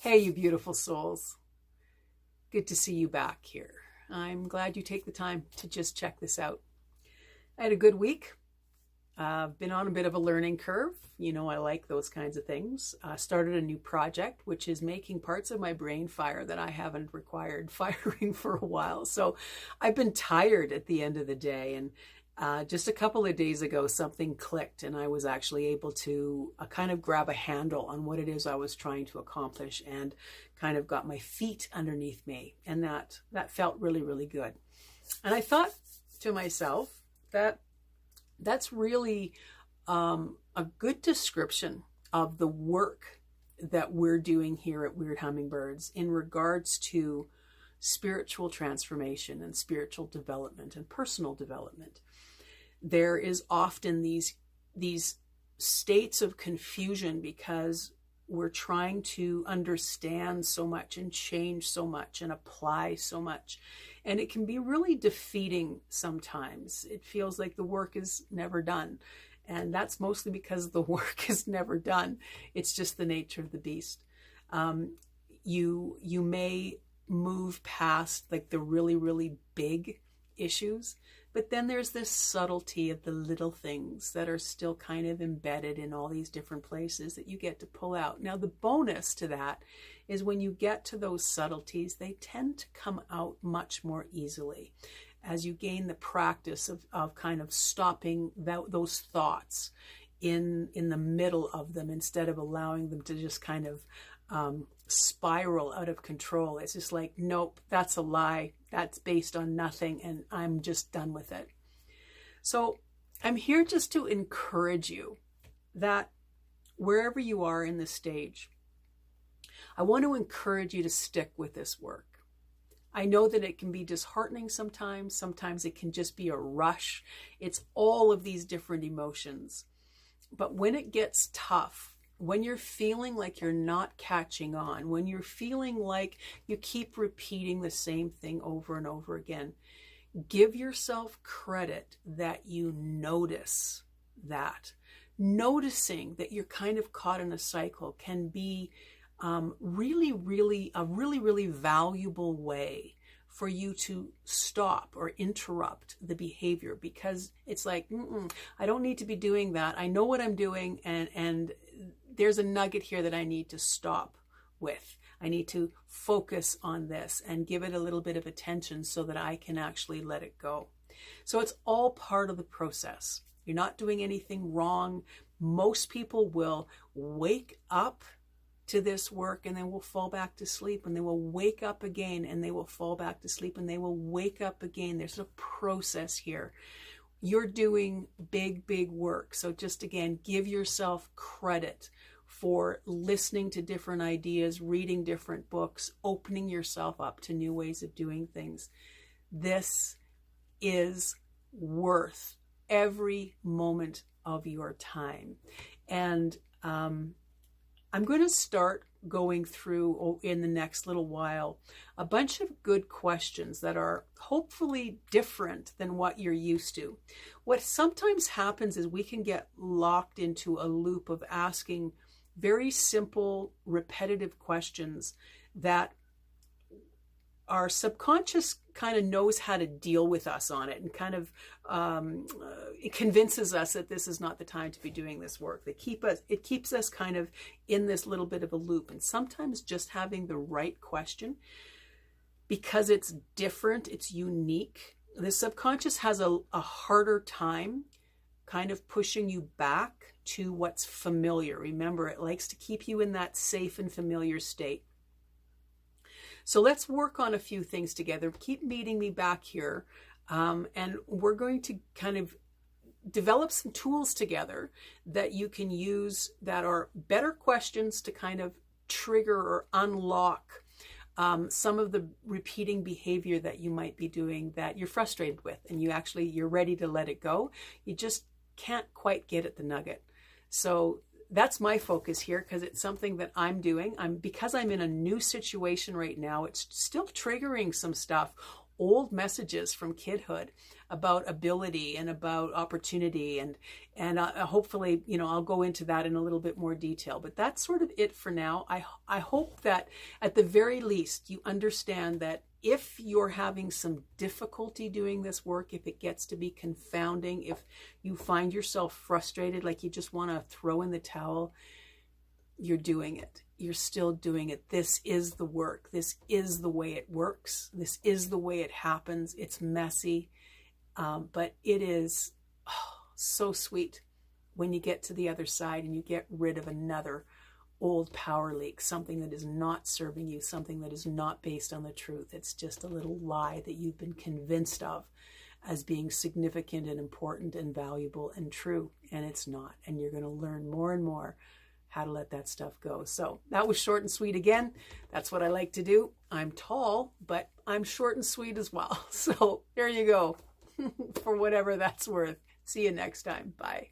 Hey, you beautiful souls. Good to see you back here. I'm glad you take the time to just check this out. I had a good week. I've been on a bit of a learning curve. You know, I like those kinds of things. Started a new project, which is making parts of my brain fire that I haven't required firing for a while. So I've been tired at the end of the day. And just a couple of days ago, something clicked and I was actually able to kind of grab a handle on what it is I was trying to accomplish and kind of got my feet underneath me. And that felt really, really good. And I thought to myself that that's really a good description of the work that we're doing here at Weird Hummingbirds in regards to spiritual transformation and spiritual development and personal development. There is often these states of confusion because we're trying to understand so much and change so much and apply so much. And it can be really defeating sometimes. It feels like the work is never done. And that's mostly because the work is never done. It's just the nature of the beast. You may move past like the really, really big issues, but then there's this subtlety of the little things that are still kind of embedded in all these different places that you get to pull out. Now, the bonus to that is when you get to those subtleties, they tend to come out much more easily as you gain the practice of kind of stopping those thoughts in the middle of them instead of allowing them to just kind of spiral out of control. It's just like, nope, that's a lie. That's based on nothing, and I'm just done with it. So I'm here just to encourage you that wherever you are in this stage, I want to encourage you to stick with this work. I know that it can be disheartening sometimes. Sometimes it can just be a rush. It's all of these different emotions. But when it gets tough, when you're feeling like you're not catching on, when you're feeling like you keep repeating the same thing over and over again, give yourself credit that you notice that. Noticing that you're kind of caught in a cycle can be really, really valuable way for you to stop or interrupt the behavior, because it's like, I don't need to be doing that. I know what I'm doing, and there's a nugget here that I need to stop with. I need to focus on this and give it a little bit of attention so that I can actually let it go. So it's all part of the process. You're not doing anything wrong. Most people will wake up to this work and then will fall back to sleep, and they will wake up again and they will fall back to sleep, and they will wake up again. There's a process here. You're doing big work. So just again, give yourself credit for listening to different ideas, reading different books, opening yourself up to new ways of doing things. This is worth every moment of your time. And I'm going to start going through in the next little while a bunch of good questions that are hopefully different than what you're used to. What sometimes happens is we can get locked into a loop of asking very simple, repetitive questions that our subconscious kind of knows how to deal with us on it, and kind of it convinces us that this is not the time to be doing this work. It keeps us kind of in this little bit of a loop. And sometimes just having the right question, because it's different, it's unique, the subconscious has a harder time kind of pushing you back to what's familiar. Remember, it likes to keep you in that safe and familiar state. So let's work on a few things together. Keep meeting me back here. And we're going to kind of develop some tools together that you can use that are better questions to kind of trigger or unlock some of the repeating behavior that you might be doing that you're frustrated with, and you're ready to let it go. You just can't quite get at the nugget. So that's my focus here, because it's something that I'm doing. Because I'm in a new situation right now, it's still triggering some stuff old messages from kidhood about ability and about opportunity, and hopefully, you know, I'll go into that in a little bit more detail, but that's sort of it for now. I hope that at the very least you understand that if you're having some difficulty doing this work, if it gets to be confounding, if you find yourself frustrated, like you just want to throw in the towel, you're doing it. You're still doing it. This is the work. This is the way it works. This is the way it happens. It's messy, but it is so sweet when you get to the other side and you get rid of another old power leak, something that is not serving you, something that is not based on the truth. It's just a little lie that you've been convinced of as being significant and important and valuable and true, and it's not. And you're going to learn more and more how to let that stuff go. So that was short and sweet again. That's what I like to do. I'm tall, but I'm short and sweet as well. So there you go, for whatever that's worth. See you next time. Bye.